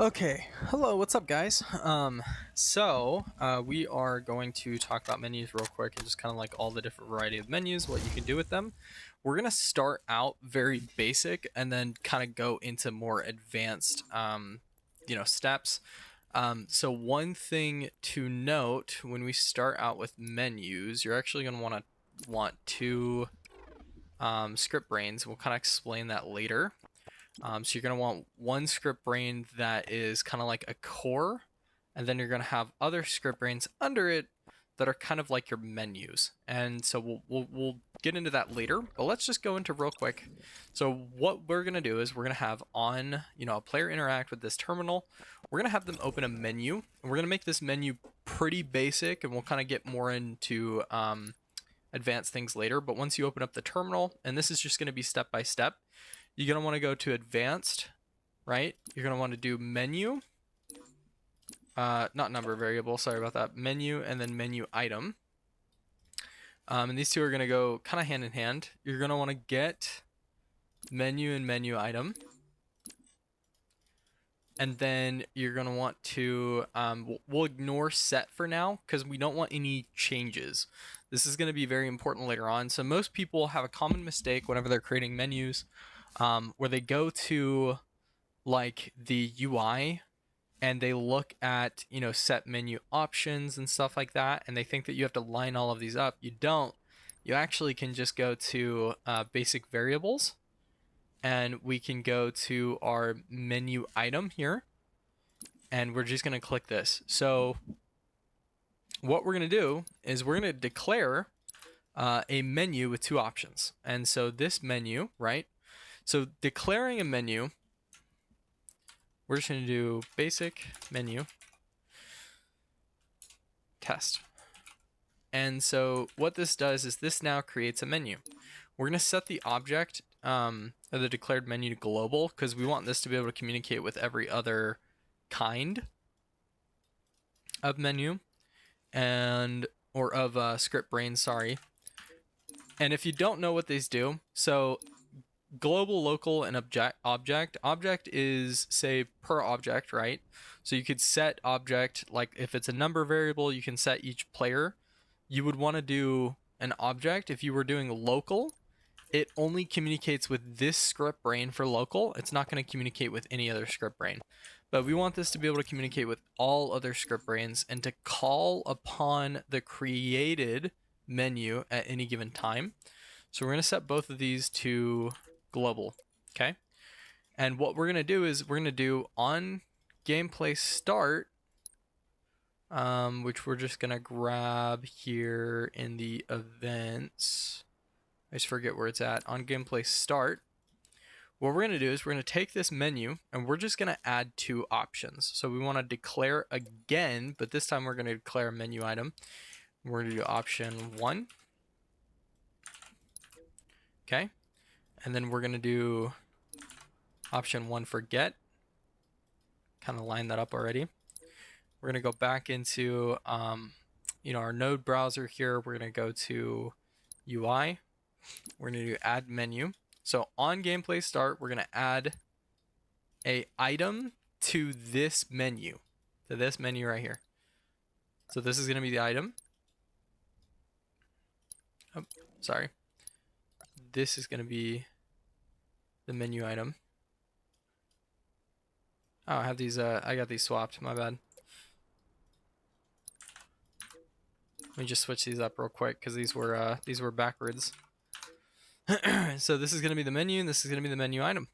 Okay, hello, what's up, guys? We are going to talk about menus real quick and just kind of like all the different variety of menus, what you can do with them. We're gonna start out very basic and then kind of go into more advanced, steps. So one thing to note when we start out with menus, you're actually gonna want two script brains. We'll kind of explain that later. So you're going to want one script brain that is kind of like a core, and then you're going to have other script brains under it that are kind of like your menus. And so we'll get into that later, but let's just go into real quick. So what we're going to do is we're going to have on, a player interact with this terminal. We're going to have them open a menu, and we're going to make this menu pretty basic, and we'll kind of get more into advanced things later. But once you open up the terminal, and this is just going to be step by step, you're going to want to go to advanced, right? You're going to want to do menu, not number variable, sorry about that, menu, and then menu item. And these two are going to go kind of hand in hand. You're going to want to get menu and menu item. And then you're going to want to, we'll ignore set for now because we don't want any changes. This is going to be very important later on. So most people have a common mistake whenever they're creating menus, where they go to like the UI and they look at, set menu options and stuff like that, and they think that you have to line all of these up. You don't. You actually can just go to basic variables, and we can go to our menu item here, and we're just going to click this. So what we're going to do is we're going to declare a menu with two options. And so this menu, right? So declaring a menu, we're just going to do basic menu test. And so what this does is this now creates a menu. We're going to set the object of the declared menu to global because we want this to be able to communicate with every other kind of menu or of script brain, sorry. And if you don't know what these do, so global, local, and object is, say, per object, right? So you could set object, like if it's a number variable, you can set each player. You would want to do an object. If you were doing local, it only communicates with this script brain for local. It's not going to communicate with any other script brain. But we want this to be able to communicate with all other script brains and to call upon the created menu at any given time. So we're going to set both of these to global, okay? And what we're going to do is we're going to do on gameplay start, which we're just going to grab here in the events. I just forget where it's at. On gameplay start, what we're going to do is we're going to take this menu and we're just going to add two options. So we want to declare again, but this time we're going to declare a menu item. We're going to do option 1. Okay. And then we're going to do option 1 for get. Kind of line that up already. We're going to go back into our node browser here. We're going to go to UI. We're going to do add menu. So on gameplay start, we're going to add a item to this menu, right here. So this is going to be the item. Oh, sorry. This is going to be the menu item. Oh, I have these. I got these swapped. My bad. Let me just switch these up real quick because these were backwards. So this is going to be the menu, and this is going to be the menu item.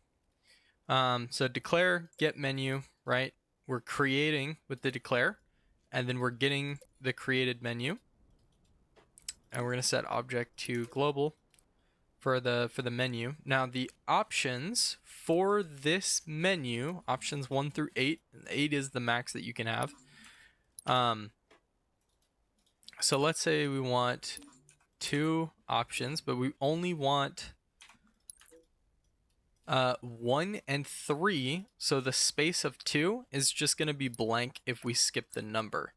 So declare get menu, right? We're creating with the declare, and then we're getting the created menu, and we're going to set object to global for the menu. Now the options for this menu, options 1 through 8. 8 is the max that you can have. So let's say we want 2 options, but we only want 1 and 3. So the space of 2 is just going to be blank if we skip the number.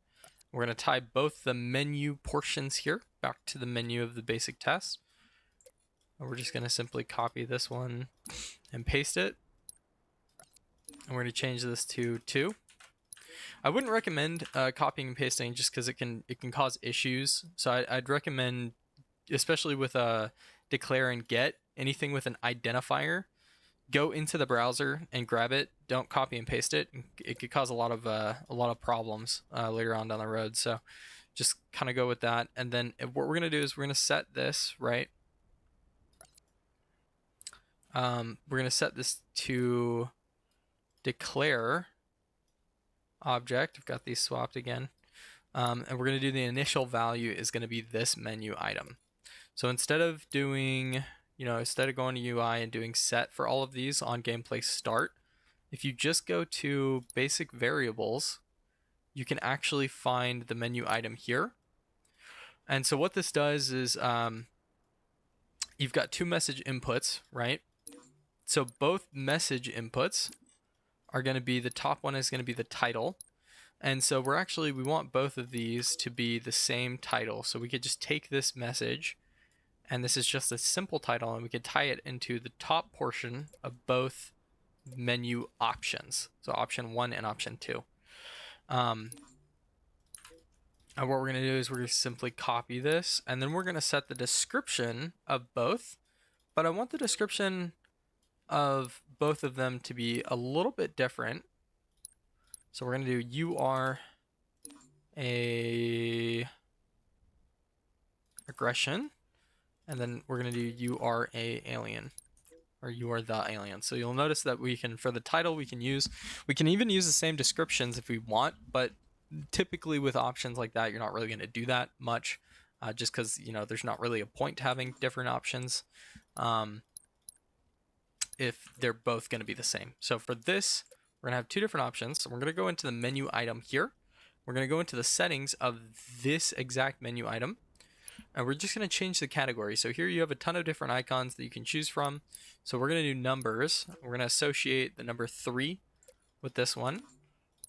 We're going to tie both the menu portions here back to the menu of the basic test. And we're just going to simply copy this one and paste it. And we're going to change this to 2. I wouldn't recommend copying and pasting just because it can cause issues. So I'd recommend, especially with declare and get, anything with an identifier, go into the browser and grab it. Don't copy and paste it. It could cause a lot of problems later on down the road. So just kind of go with that. And then what we're gonna do is we're gonna set this right. We're gonna set this to declare object. I've got these swapped again. And we're going to do the initial value is going to be this menu item. So instead of doing, instead of going to UI and doing set for all of these on gameplay start, if you just go to basic variables, you can actually find the menu item here. And so what this does is you've got 2 message inputs, right? So both message inputs are going to be, the top one is going to be the title. And so we want both of these to be the same title. So we could just take this message, and this is just a simple title, and we could tie it into the top portion of both menu options. So option 1 and option 2. And what we're going to do is we're going to simply copy this, and then we're going to set the description of both. But I want the description of both of them to be a little bit different. So we're going to do you are a aggression, and then we're going to do you are a alien, or you are the alien. So you'll notice that we can, for the title, we can even use the same descriptions if we want, but typically with options like that, you're not really going to do that much, just because, there's not really a point to having different options if they're both going to be the same. So for this, we're going to have 2 different options. So we're going to go into the menu item here. We're going to go into the settings of this exact menu item, and we're just going to change the category. So here you have a ton of different icons that you can choose from. So we're going to do numbers. We're going to associate the number 3 with this one.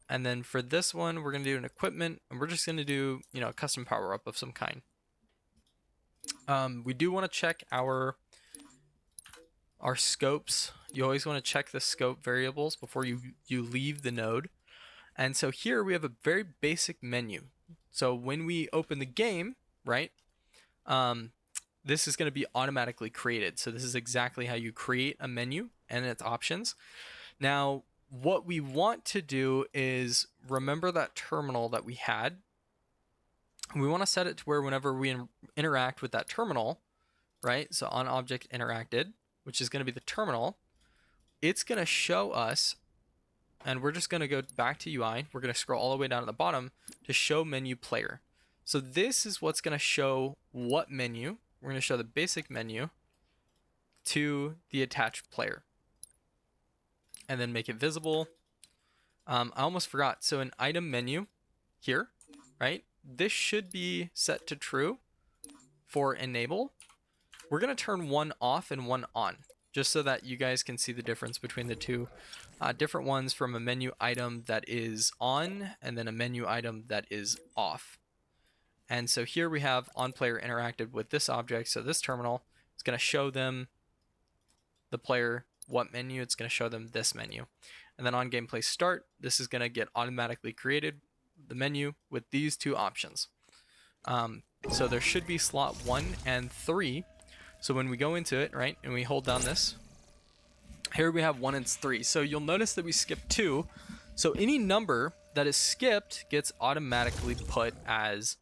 And then for this one, we're going to do an equipment, and we're just going to do, a custom power up of some kind. We do want to check our scopes. You always want to check the scope variables before you leave the node. And so here we have a very basic menu. So when we open the game, right, this is going to be automatically created. So this is exactly how you create a menu and its options. Now, what we want to do is remember that terminal that we had. We want to set it to where whenever we interact with that terminal, right, so on object interacted, which is going to be the terminal, it's going to show us, and we're just going to go back to UI. We're going to scroll all the way down to the bottom to show menu player. So this is what's going to show what menu. We're going to show the basic menu to the attached player, and then make it visible. I almost forgot. So an item menu here, right? This should be set to true for enable. We're going to turn one off and one on, just so that you guys can see the difference between the two different ones, from a menu item that is on and then a menu item that is off. And so here we have on player interacted with this object. So this terminal is going to show them, the player, what menu. It's going to show them this menu. And then on gameplay start, this is going to get automatically created, the menu with these 2 options. So there should be slot 1 and 3. So when we go into it, right, and we hold down this, here we have 1 and 3. So you'll notice that we skipped 2. So any number that is skipped gets automatically put as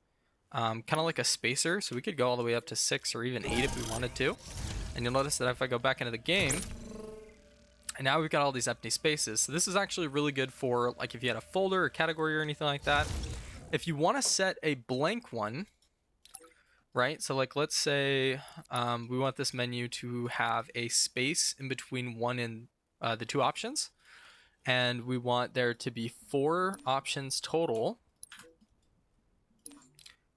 kind of like a spacer. So we could go all the way up to 6 or even 8 if we wanted to. And you'll notice that if I go back into the game, and now we've got all these empty spaces. So this is actually really good for, like, if you had a folder or category or anything like that. If you want to set a blank one, right? So like, let's say we want this menu to have a space in between 1 and the 2 options, and we want there to be 4 options total,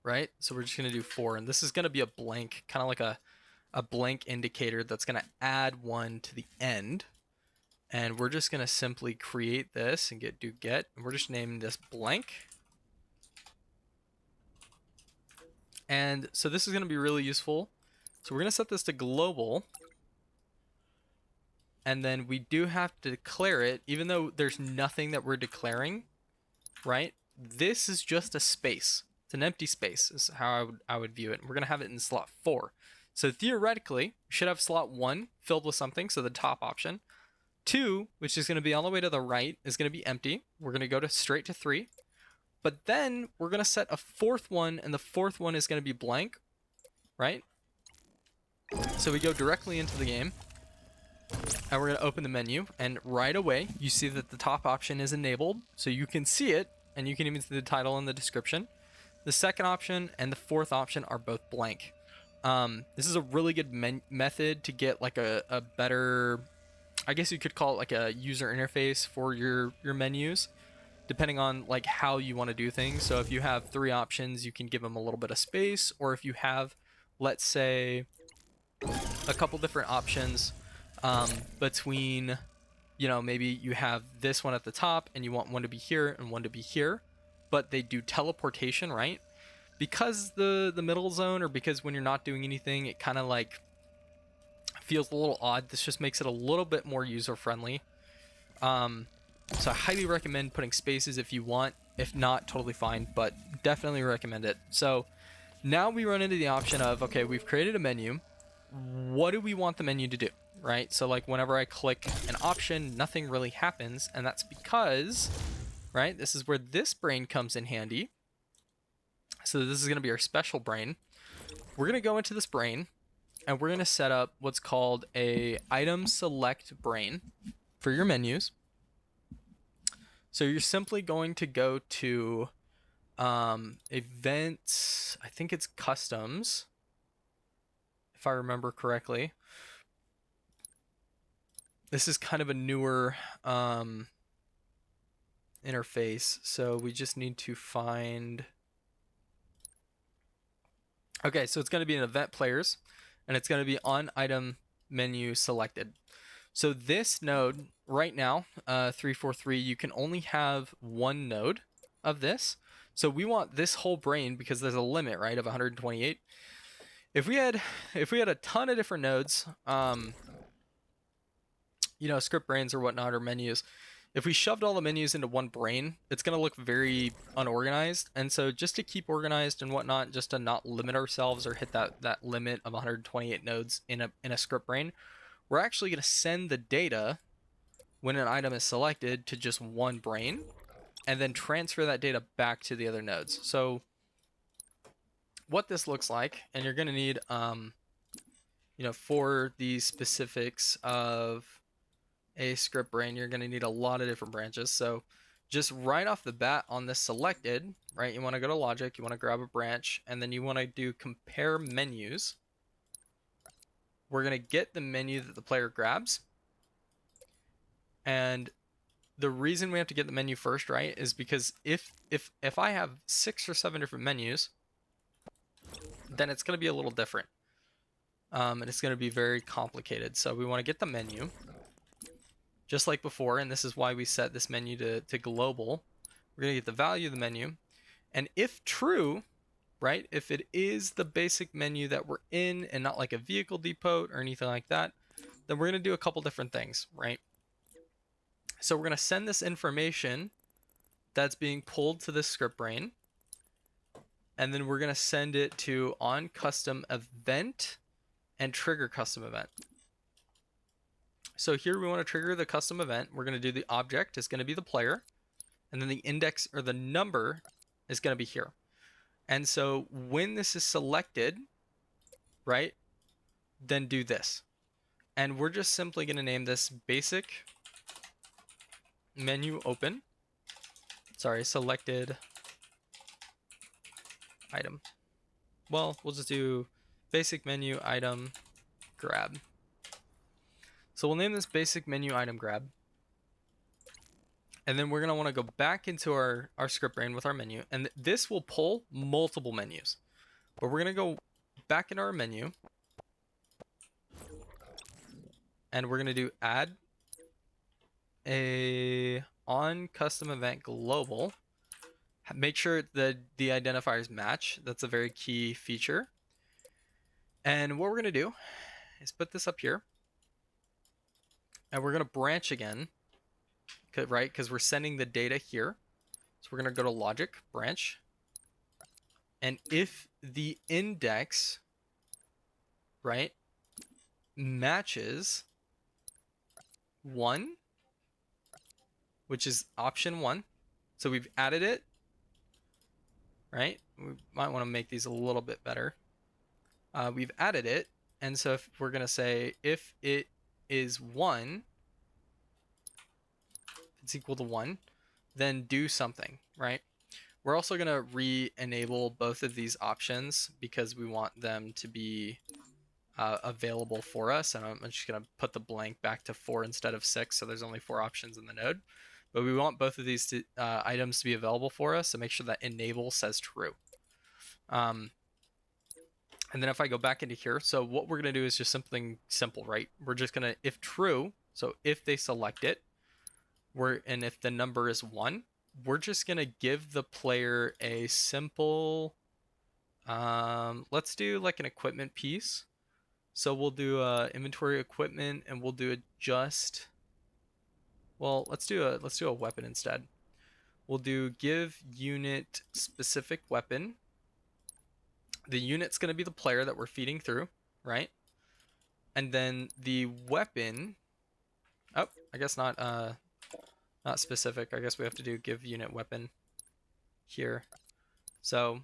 right? So we're just going to do 4, and this is going to be a blank, kind of like a blank indicator that's going to add 1 to the end. And we're just going to simply create this and do get, and we're just naming this blank. And so this is going to be really useful. So we're going to set this to global. and then we do have to declare it, even though there's nothing that we're declaring, right? This is just a space. It's an empty space is how I would view it. We're going to have it in slot 4. So theoretically, we should have slot 1 filled with something, so the top option. 2, which is going to be all the way to the right, is going to be empty. We're going to go to straight to 3. But then we're going to set a 4th one, and the 4th one is going to be blank, right? So we go directly into the game, and we're going to open the menu, and right away you see that the top option is enabled, so you can see it, and you can even see the title and the description. The second option and the 4th option are both blank. This is a really good method to get like a better, I guess you could call it like a user interface for your menus, depending on like how you want to do things. So if you have 3 options, you can give them a little bit of space, or if you have, let's say, a couple different options between, you know, maybe you have this one at the top and you want one to be here and one to be here, but they do teleportation, right? Because the middle zone, or because when you're not doing anything, it kind of like feels a little odd. This just makes it a little bit more user friendly. So I highly recommend putting spaces if you want. If not, totally fine, but definitely recommend it. So now we run into the option of, okay, we've created a menu. What do we want the menu to do, right? So like whenever I click an option, nothing really happens, and that's because, right, this is where this brain comes in handy. So this is going to be our special brain. We're going to go into this brain, and we're going to set up what's called a item select brain for your menus. So you're simply going to go to events, I think it's customs, if I remember correctly. This is kind of a newer interface, so we just need to find... Okay, so it's going to be an event players, and it's going to be on item menu selected. So this node right now, 343, you can only have one node of this. So we want this whole brain because there's a limit, right, of 128. If we had a ton of different nodes, you know, script brains or whatnot, or menus, if we shoved all the menus into one brain, it's going to look very unorganized. And so just to keep organized and whatnot, just to not limit ourselves or hit that limit of 128 nodes in a script brain, we're actually going to send the data when an item is selected to just one brain, and then transfer that data back to the other nodes. So what this looks like, and you're going to need, you know, for the specifics of a script brain, you're going to need a lot of different branches. So just right off the bat on this selected, right, you want to go to logic, you want to grab a branch, and then you want to do compare menus. We're going to get the menu that the player grabs. And the reason we have to get the menu first, right, is because if I have 6 or 7 different menus, then it's going to be a little different. And it's going to be very complicated. So we want to get the menu, just like before, and this is why we set this menu to global. We're going to get the value of the menu. And if true, right, if it is the basic menu that we're in and not like a vehicle depot or anything like that, then we're going to do a couple different things, right? So we're going to send this information that's being pulled to this script brain, and then we're going to send it to on custom event and trigger custom event. So here we want to trigger the custom event. We're going to do the object is going to be the player, and then the index or the number is going to be here. And so when this is selected, right, then do this. And we're just simply going to name this basic menu open. Sorry, selected item. Well, we'll just do basic menu item grab. So we'll name this basic menu item grab. And then we're going to want to go back into our script brain with our menu. And this will pull multiple menus. But we're going to go back into our menu. And we're going to do add a on custom event global. Make sure that the identifiers match. That's a very key feature. And what we're going to do is put this up here. and we're going to branch again, right? Because we're sending the data here. So we're going to go to logic, branch. And if the index, right, matches 1, which is option 1. So we've added it, right? We might want to make these a little bit better. We've added it. And so if we're going to say if it is 1, it's equal to 1, then do something, right? We're also going to re-enable both of these options because we want them to be available for us. And I'm just going to put the blank back to 4 instead of 6. So there's only 4 options in the node. But we want both of these items to be available for us. So make sure that enable says true. And then if I go back into here, so what we're going to do is just something simple, right? We're just going to, if true, so if they select it, and if the number is 1, we're just going to give the player a simple, let's do like an equipment piece. So we'll do inventory equipment, and we'll do adjust. Well, let's do a weapon instead. We'll do give unit specific weapon. The unit's going to be the player that we're feeding through, right? And then the weapon, oh, I guess not specific. I guess we have to do give unit weapon here. So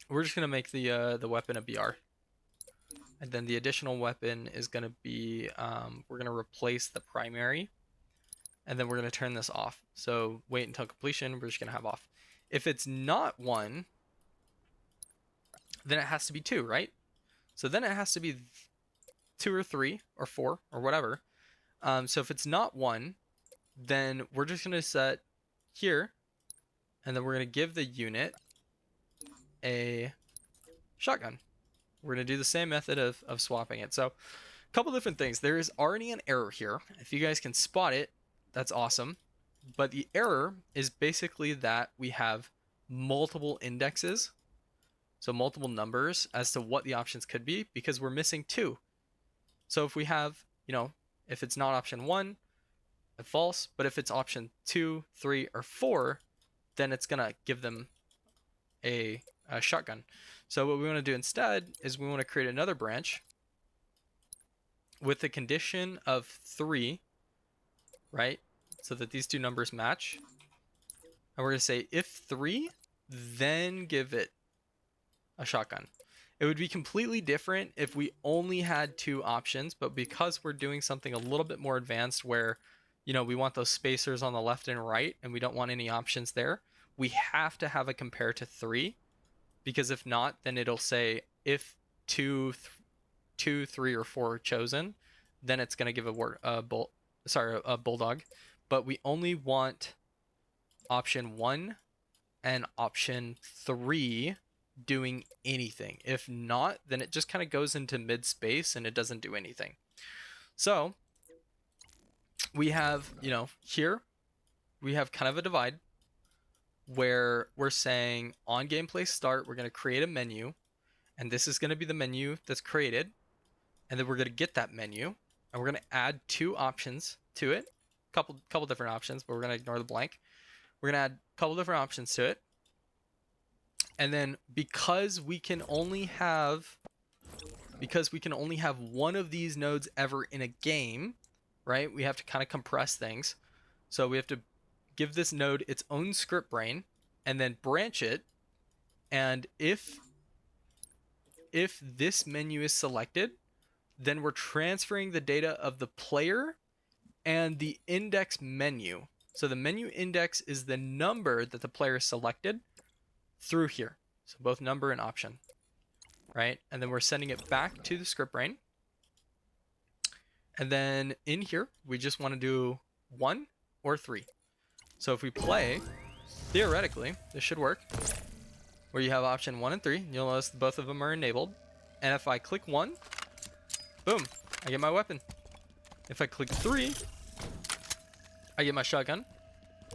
we're just going to make the weapon a BR. And then the additional weapon is going to be, we're going to replace the primary. And then we're going to turn this off. So wait until completion. We're just going to have off. If it's not 1, then it has to be 2, right? So then it has to be 2 or 3 or 4 or whatever. So if it's not 1, then we're just going to set here. And then we're going to give the unit a shotgun. We're going to do the same method of swapping it. So a couple different things. There is already an error here. If you guys can spot it, that's awesome. But the error is basically that we have multiple indexes, so multiple numbers as to what the options could be, because we're missing 2. So if we have, if it's not option 1, false, but if it's option 2, 3, or 4, then it's going to give them a shotgun. So what we want to do instead is we want to create another branch with the condition of 3, right? So that these 2 numbers match. And we're going to say if 3, then give it a shotgun. It would be completely different if we only had 2 options, but because we're doing something a little bit more advanced where, we want those spacers on the left and right, and we don't want any options there, we have to have a compare to 3, because if not, then it'll say if 2, 3, or 4 are chosen, then it's going to give a bulldog. But we only want option 1 and option 3 doing anything. If not, then it just kind of goes into mid space and it doesn't do anything. So we have, here we have kind of a divide where we're saying on gameplay start, we're going to create a menu, and this is going to be the menu that's created. And then we're going to get that menu, and we're going to add 2 options to it. Couple different options, but we're going to ignore the blank. We're going to add a couple different options to it. And then because we can only have one of these nodes ever in a game, right? We have to kind of compress things. So we have to give this node its own script brain and then branch it. And if this menu is selected, then we're transferring the data of the player and the index menu. So the menu index is the number that the player selected through here. So both number and option, right? And then we're sending it back to the script brain. And then in here, we just want to do 1 or 3. So if we play, theoretically, this should work, where you have option 1 and 3. You'll notice both of them are enabled. And if I click 1, boom, I get my weapon. If I click 3, I get my shotgun.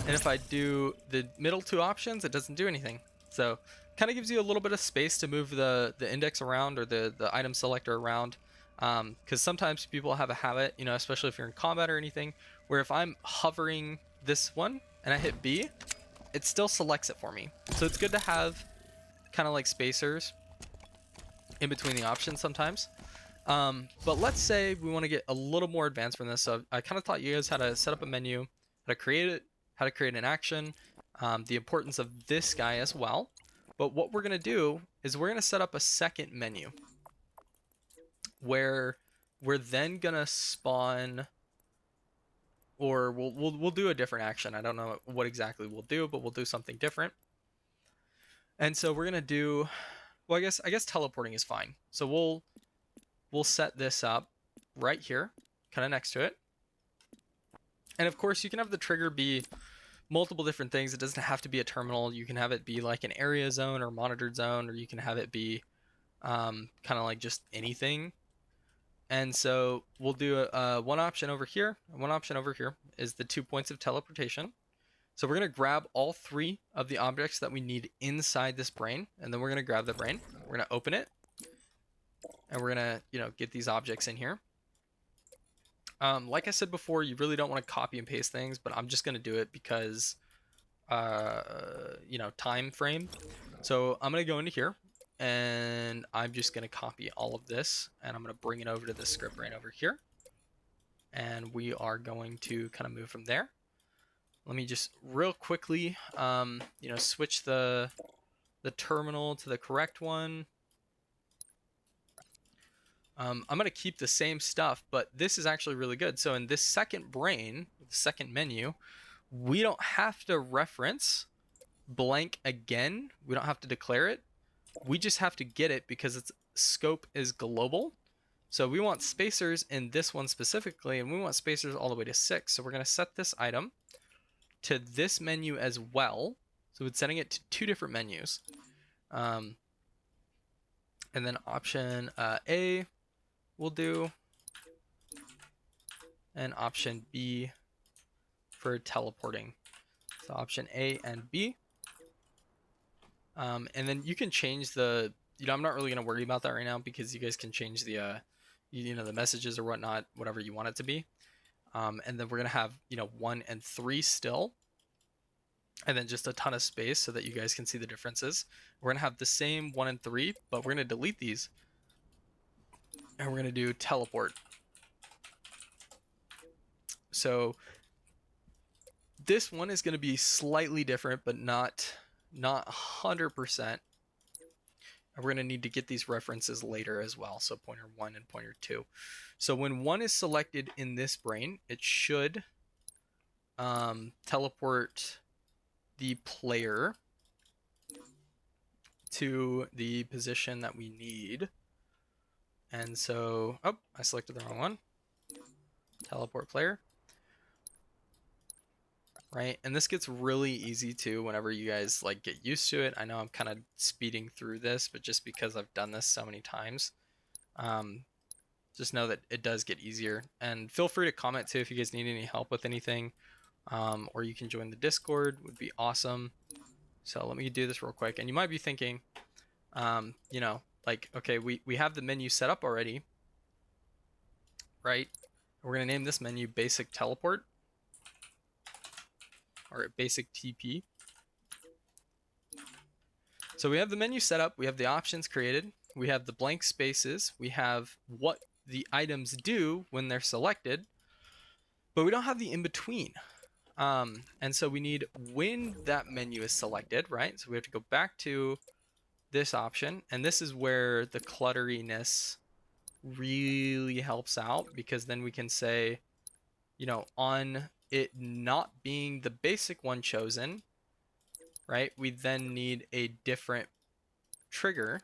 And if I do the middle 2 options, it doesn't do anything. So kind of gives you a little bit of space to move the index around, or the item selector around, Because sometimes people have a habit, you know, especially if you're in combat or anything, where if I'm hovering this one and I hit B, it still selects it for me. So it's good to have kind of like spacers in between the options sometimes. But let's say we want to get a little more advanced from this. So I kind of taught you guys how to set up a menu, how to create it, how to create an action, the importance of this guy as well. But what we're going to do is we're going to set up a second menu where we're then going to spawn, or we'll do a different action. I don't know what exactly we'll do, but we'll do something different. And so we're going to do, well, I guess teleporting is fine. So we'll set this up right here, kind of next to it. And of course, you can have the trigger be multiple different things. It doesn't have to be a terminal. You can have it be like an area zone or monitored zone, or you can have it be kind of like just anything. And so we'll do one option over here. One option over here is the 2 points of teleportation. So we're going to grab all 3 of the objects that we need inside this brain, and then we're going to grab the brain. We're going to open it, and we're going to, you know, get these objects in here. Like I said before, you really don't want to copy and paste things, but I'm just going to do it because, you know, time frame. So I'm going to go into here, and I'm just going to copy all of this, and I'm going to bring it over to the script brain over here. And we are going to kind of move from there. Let me just real quickly, you know, switch the terminal to the correct one. I'm going to keep the same stuff, but this is actually really good. So in this second brain, the second menu, we don't have to reference blank again. We don't have to declare it. We just have to get it because its scope is global. So we want spacers in this one specifically, and we want spacers all the way to 6. So we're going to set this item to this menu as well. So it's setting it to 2 different menus. And then option A we'll do, and option B for teleporting. So option A and B. And then you can change the, you know, I'm not really going to worry about that right now because you guys can change the, you know, the messages or whatnot, whatever you want it to be. And then we're going to have, you know, 1 and 3 still. And then just a ton of space so that you guys can see the differences. We're going to have the same 1 and 3, but we're going to delete these. And we're going to do teleport. So this one is going to be slightly different, but not 100%. And we're going to need to get these references later as well. So pointer 1 and pointer 2. So when 1 is selected in this brain, it should teleport the player to the position that we need. And so, oh, I selected the wrong one. Teleport player. Right, and this gets really easy too whenever you guys like get used to it. I know I'm kind of speeding through this, but just because I've done this so many times, just know that it does get easier. And feel free to comment too if you guys need any help with anything, or you can join the Discord, would be awesome. So let me do this real quick. And you might be thinking, you know, like, okay, we have the menu set up already, right? We're gonna name this menu Basic Teleport, or Basic TP. So we have the menu set up, we have the options created, we have the blank spaces, we have what the items do when they're selected, but we don't have the in-between. And so we need when that menu is selected, right? So we have to go back to this option, and this is where the clutteriness really helps out, because then we can say, you know, on it not being the basic one chosen, right, we then need a different trigger.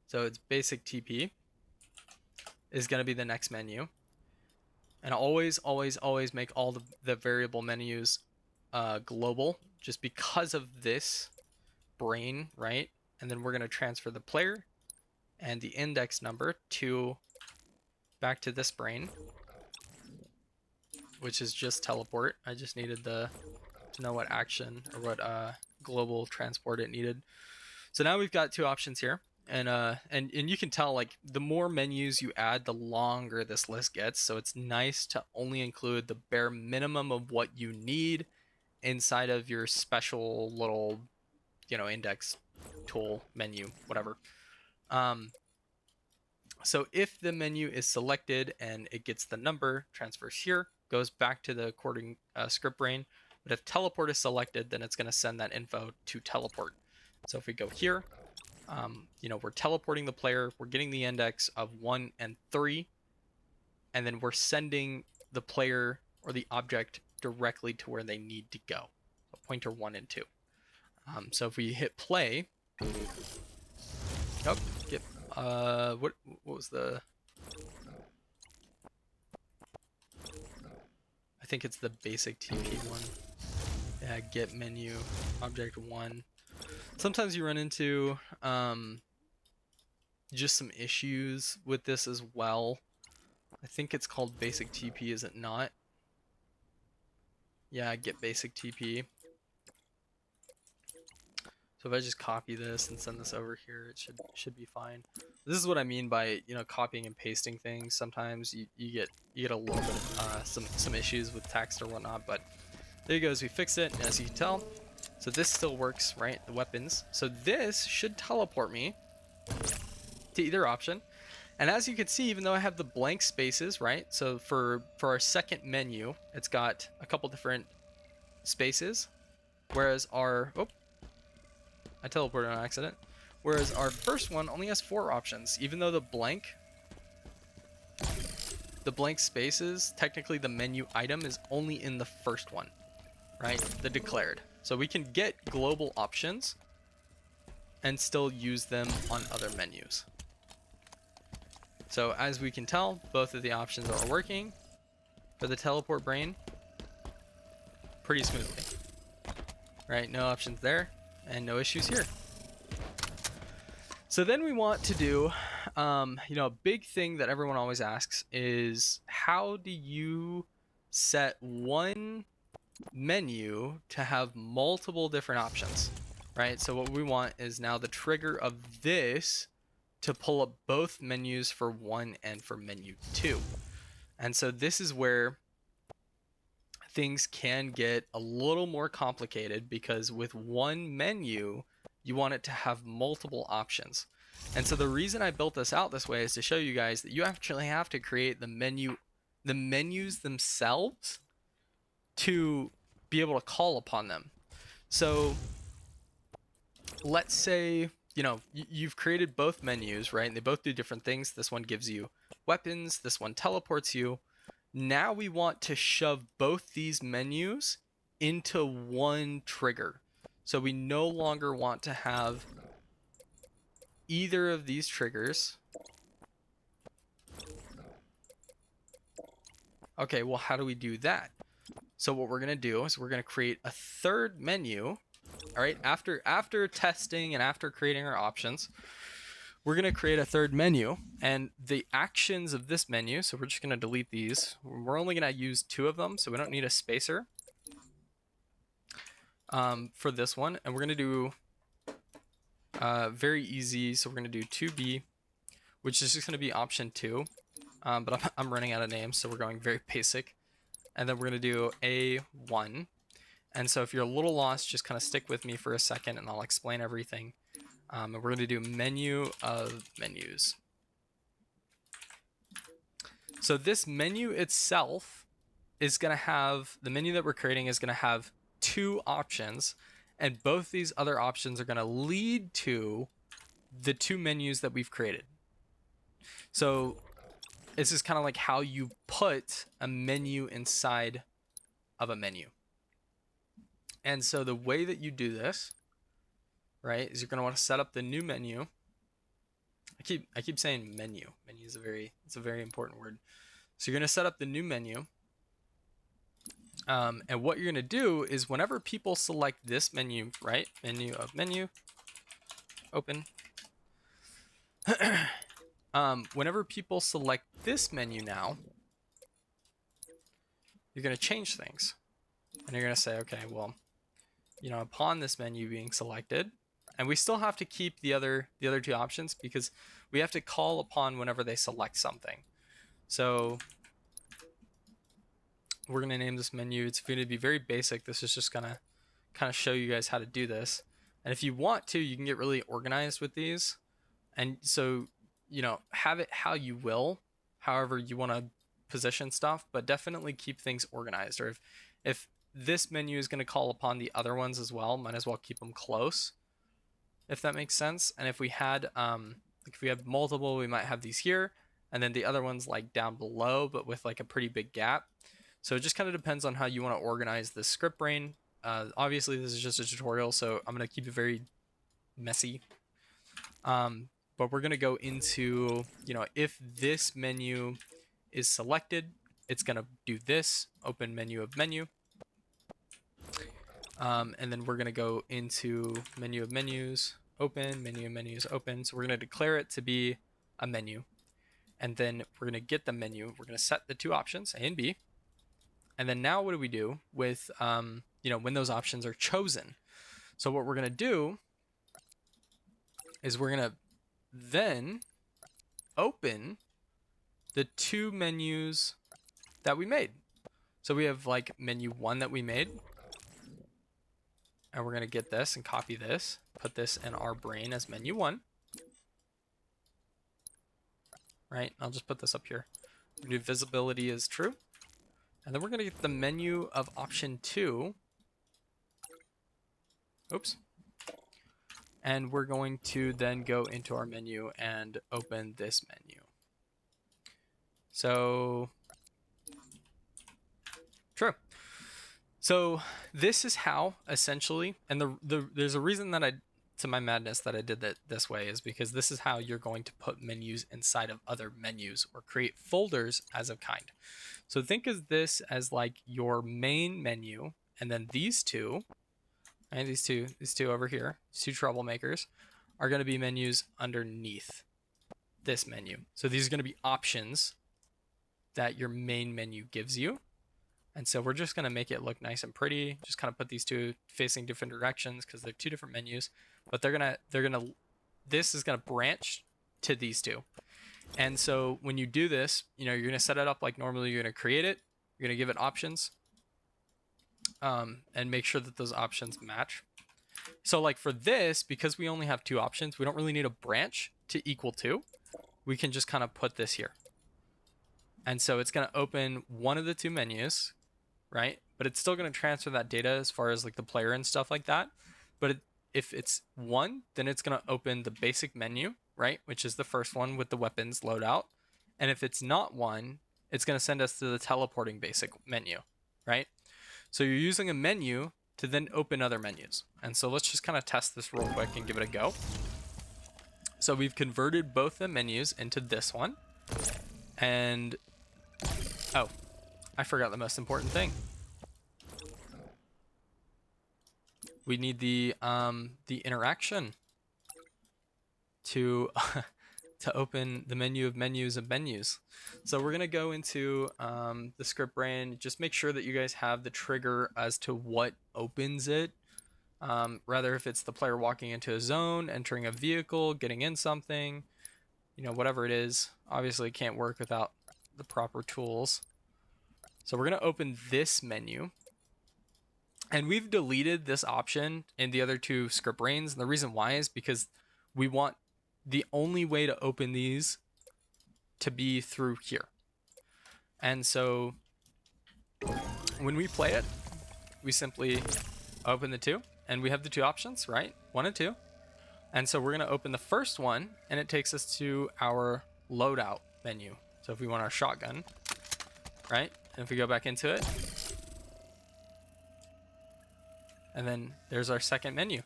So it's basic TP is going to be the next menu. And always make all the variable menus global, just because of this brain, right? And then we're going to transfer the player and the index number to back to this brain, which is just teleport. I just needed to know what action or what global transport it needed. So now we've got 2 options here. And you can tell, like, the more menus you add, the longer this list gets. So it's nice to only include the bare minimum of what you need inside of your special little, index tool menu, whatever. So if the menu is selected and it gets the number, transfers here, goes back to the according script brain. But if teleport is selected, then it's going to send that info to teleport. So if we go here, we're teleporting the player, we're getting the index of 1 and 3, and then we're sending the player or the object directly to where they need to go. So pointer 1 and 2. So if we hit play, what was the? I think it's the basic TP one. Yeah, get menu object 1. Sometimes you run into just some issues with this as well. I think it's called basic TP, is it not? Yeah, get basic TP. So if I just copy this and send this over here, it should be fine. This is what I mean by, copying and pasting things. Sometimes you get a little bit of some issues with text or whatnot, but there you go. As we fix it, and as you can tell, so this still works, right? The weapons. So this should teleport me to either option. And as you can see, even though I have the blank spaces, right? So for our second menu, it's got a couple different spaces, whereas I teleported on accident. Whereas our first one only has 4 options, even though the blank spaces, technically the menu item is only in the first one, right? The declared. So we can get global options and still use them on other menus. So as we can tell, both of the options are working for the teleport brain pretty smoothly, right? No options there and no issues here. So then we want to do, a big thing that everyone always asks is, how do you set one menu to have multiple different options, right? So what we want is now the trigger of this to pull up both menus for 1 and for menu 2. And so this is where things can get a little more complicated, because with one menu, you want it to have multiple options. And so the reason I built this out this way is to show you guys that you actually have to create the menus themselves to be able to call upon them. So let's say, you've created both menus, right? And they both do different things. This one gives you weapons, this one teleports you. Now we want to shove both these menus into one trigger. So we no longer want to have either of these triggers. Okay, well, how do we do that? So what we're going to do is we're going to create a third menu. All right, after testing and after creating our options, we're going to create a third menu, and the actions of this menu, so we're just going to delete these. We're only going to use 2 of them, so we don't need a spacer for this one. And we're going to do very easy, so we're going to do 2B, which is just going to be option 2. But I'm running out of names, so we're going very basic. And then we're going to do A1. And so if you're a little lost, just kind of stick with me for a second and I'll explain everything. And we're going to do menu of menus. So this menu itself is going to have, the menu that we're creating is going to have 2 options, and both these other options are going to lead to the 2 menus that we've created. So this is kind of like how you put a menu inside of a menu. And so the way that you do this, right, is you're going to want to set up the new menu. I keep saying menu. Menu is a very important word. So you're going to set up the new menu. And what you're going to do is whenever people select this menu, right, menu of menu, open. Whenever people select this menu now, you're going to change things. And you're going to say, okay, well, upon this menu being selected, And we still have to keep the other two options because we have to call upon whenever they select something. So we're going to name this menu. It's going to be very basic. This is just going to kind of show you guys how to do this. And if you want to, you can get really organized with these. And so, you know, have it how you will, however you want to position stuff, but definitely keep things organized. Or if this menu is going to call upon the other ones as well, might as well keep them close, if that makes sense. And if we had like if we have multiple, we might have these here, and then the other ones like down below, but with like a pretty big gap. So it just kind of depends on how you want to organize the script brain. Obviously this is just a tutorial, so I'm going to keep it very messy. But we're going to go into, you know, if this menu is selected, it's going to do this, open menu of menu. And then we're going to go into menu of menus, open, menu of menus, open. So we're going to declare it to be a menu. And then we're going to get the menu. We're going to set the two options, A and B. And then now what do we do with, you know, when those options are chosen? So what we're going to do is we're going to then open the two menus that we made. So we have like menu 1 that we made. And we're going to get this and copy this, put this in our brain as menu 1. Right? I'll just put this up here. Do visibility is true. And then we're going to get the menu of option 2. Oops. And we're going to then go into our menu and open this menu. So, true. So this is how essentially, and there's a reason that to my madness that I did that this way is because this is how you're going to put menus inside of other menus or create folders as of kind. So think of this as like your main menu, and then these two, right? These two over here, these two troublemakers, are going to be menus underneath this menu. So these are going to be options that your main menu gives you. And so we're just going to make it look nice and pretty. Just kind of put these two facing different directions because they're two different menus, but this is going to branch to these two. And so when you do this, you know, you're going to set it up like normally you're going to create it. You're going to give it options, and make sure that those options match. So like for this, because we only have two options, we don't really need a branch to equal to. We can just kind of put this here. And so it's going to open one of the two menus, right? But it's still going to transfer that data as far as like the player and stuff like that. But if it's 1, then it's going to open the basic menu, right? Which is the first one with the weapons loadout. And if it's not 1, it's going to send us to the teleporting basic menu, right? So you're using a menu to then open other menus. And so let's just kind of test this real quick and give it a go. So we've converted both the menus into this one. And, oh, I forgot the most important thing. We need the interaction to to open the menu of menus of menus. So we're gonna go into the script brain. Just make sure that you guys have the trigger as to what opens it. Rather if it's the player walking into a zone, entering a vehicle, getting in something, you know, whatever it is. Obviously it can't work without the proper tools. So we're gonna open this menu. And we've deleted this option in the other two script brains. And the reason why is because we want the only way to open these to be through here. And so when we play it, we simply open the two, and we have the two options, right? 1 and 2. And so we're going to open the first one, and it takes us to our loadout menu. So if we want our shotgun, right? And if we go back into it, and then there's our second menu.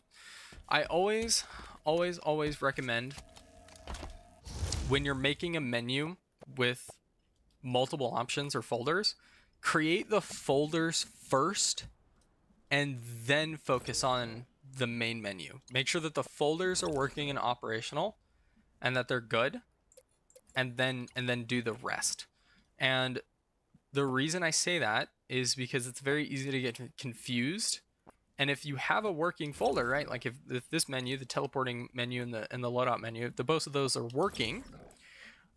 I always recommend when you're making a menu with multiple options or folders, create the folders first and then focus on the main menu. Make sure that the folders are working and operational and that they're good, and then do the rest. And the reason I say that is because it's very easy to get confused And if you have a working folder, right, like if this menu, the teleporting menu and the loadout menu, the both of those are working,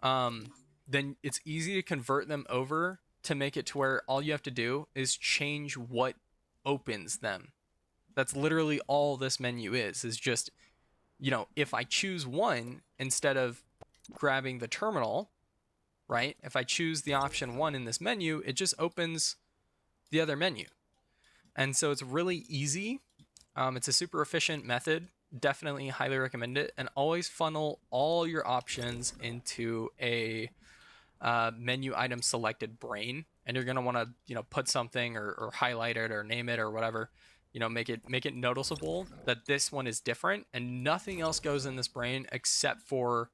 then it's easy to convert them over to make it to where all you have to do is change what opens them. That's literally all this menu is just, you know, if I choose one instead of grabbing the terminal, right? If I choose the option 1 in this menu, it just opens the other menu. And so it's really easy. It's a super efficient method. Definitely highly recommend it. And always funnel all your options into a menu item selected brain. And you're going to want to, you know, put something or highlight it or name it or whatever, you know, make it noticeable that this one is different and nothing else goes in this brain except for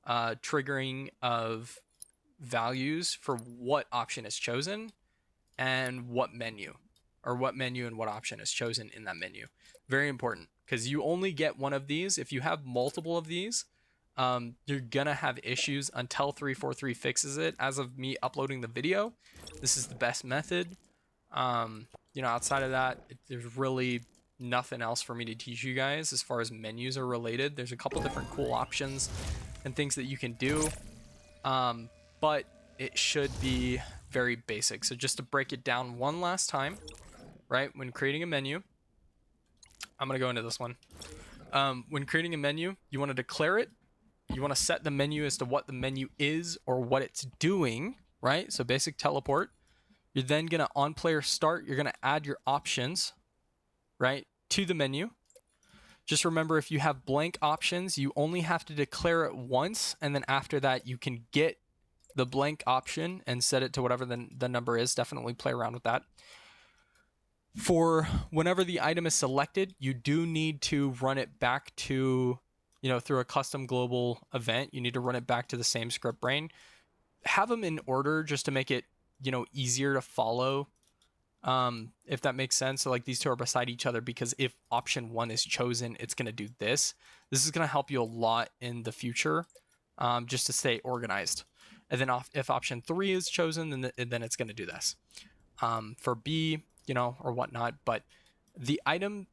triggering of values for what option is chosen and what menu and what option is chosen in that menu. Very important, because you only get one of these. If you have multiple of these, you're gonna have issues until 343 fixes it. As of me uploading the video, this is the best method. You know, outside of that, there's really nothing else for me to teach you guys as far as menus are related. There's a couple different cool options and things that you can do, but it should be very basic. So just to break it down one last time, right? When creating a menu, I'm gonna go into this one. When creating a menu, you want to declare it. You want to set the menu as to what the menu is or what it's doing, right? So basic teleport. You're then gonna on player start, you're gonna add your options, right, to the menu. Just remember, if you have blank options, you only have to declare it once, and then after that you can get the blank option and set it to whatever the number is. Definitely play around with that. For whenever the item is selected, you do need to run it back to, you know, through a custom global event. You need to run it back to the same script brain. Have them in order just to make it, you know, easier to follow, if that makes sense. So like these two are beside each other, because if option 1 is chosen, it's going to do this. This is going to help you a lot in the future, just to stay organized. And then if option 3 is chosen, then it's going to do this, for B, you know, or whatnot. But the item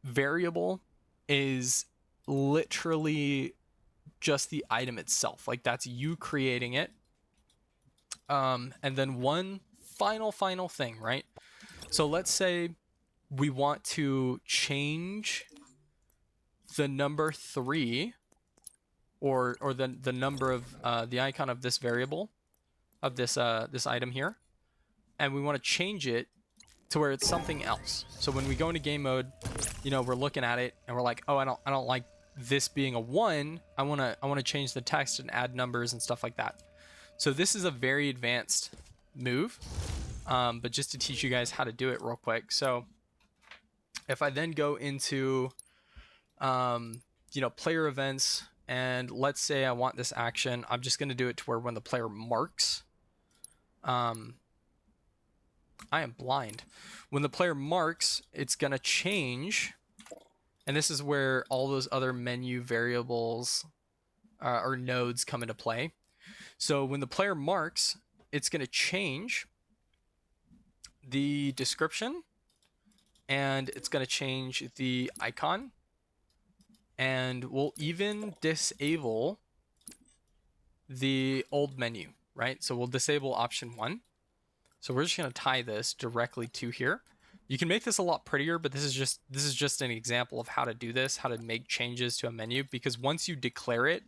variable is literally just the item itself. Like that's you creating it. And then one final thing, right? So let's say we want to change the number 3 or the number of the icon of this variable of this item here, and we want to change it to where it's something else. So when we go into game mode, you know, we're looking at it and we're like, oh, I don't like this being a 1. I want to change the text and add numbers and stuff like that. So this is a very advanced move, but just to teach you guys how to do it real quick. So if I then go into you know, player events, and let's say I want this action, I'm just going to do it to where when the player marks, I am blind. When the player marks, it's going to change, and this is where all those other menu variables or nodes come into play. So when the player marks, it's going to change the description, and it's going to change the icon, and we'll even disable the old menu, right? So we'll disable option 1. So we're just going to tie this directly to here. You can make this a lot prettier, but this is just an example of how to do this, how to make changes to a menu, because once you declare it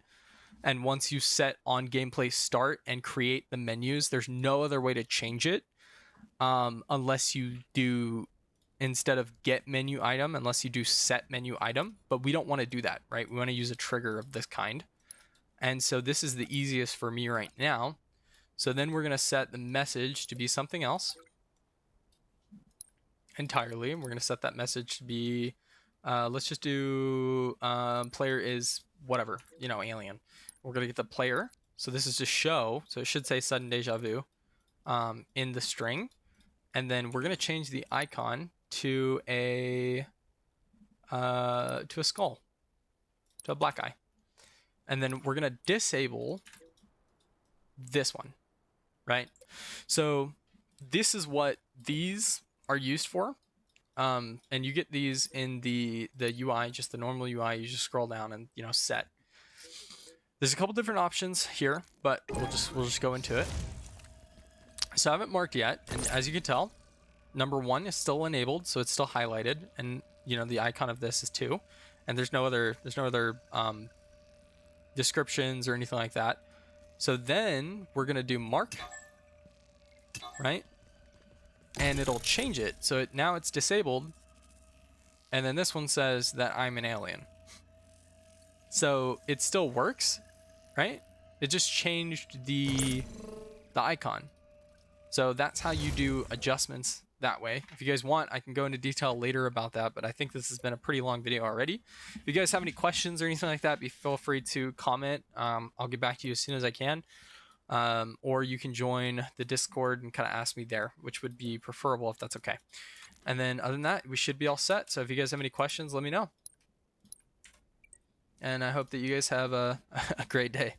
and once you set on gameplay start and create the menus, there's no other way to change it, unless you do, instead of get menu item, unless you do set menu item. But we don't want to do that, right? We want to use a trigger of this kind. And so this is the easiest for me right now. So then we're going to set the message to be something else entirely. We're going to set that message to be, let's just do player is whatever, you know, alien. We're going to get the player. So this is just show. So it should say sudden deja vu in the string. And then we're going to change the icon to a skull, to a black eye. And then we're going to disable this one, right? So this is what these are used for. And you get these in the UI, just the normal UI. You just scroll down and set. There's a couple different options here, but we'll just go into it. So I haven't marked yet, and as you can tell, number 1 is still enabled, so it's still highlighted, and the icon of this is 2, and there's no other descriptions or anything like that. So then we're gonna do mark, right? And it'll change it. So now it's disabled. And then this one says that I'm an alien. So it still works, right? It just changed the icon. So that's how you do adjustments that way. If you guys want, I can go into detail later about that, but I think this has been a pretty long video already. If you guys have any questions or anything like that, feel free to comment. I'll get back to you as soon as I can. Or you can join the Discord and kind of ask me there, which would be preferable if that's okay. And then other than that, we should be all set. So if you guys have any questions, let me know. And I hope that you guys have a great day.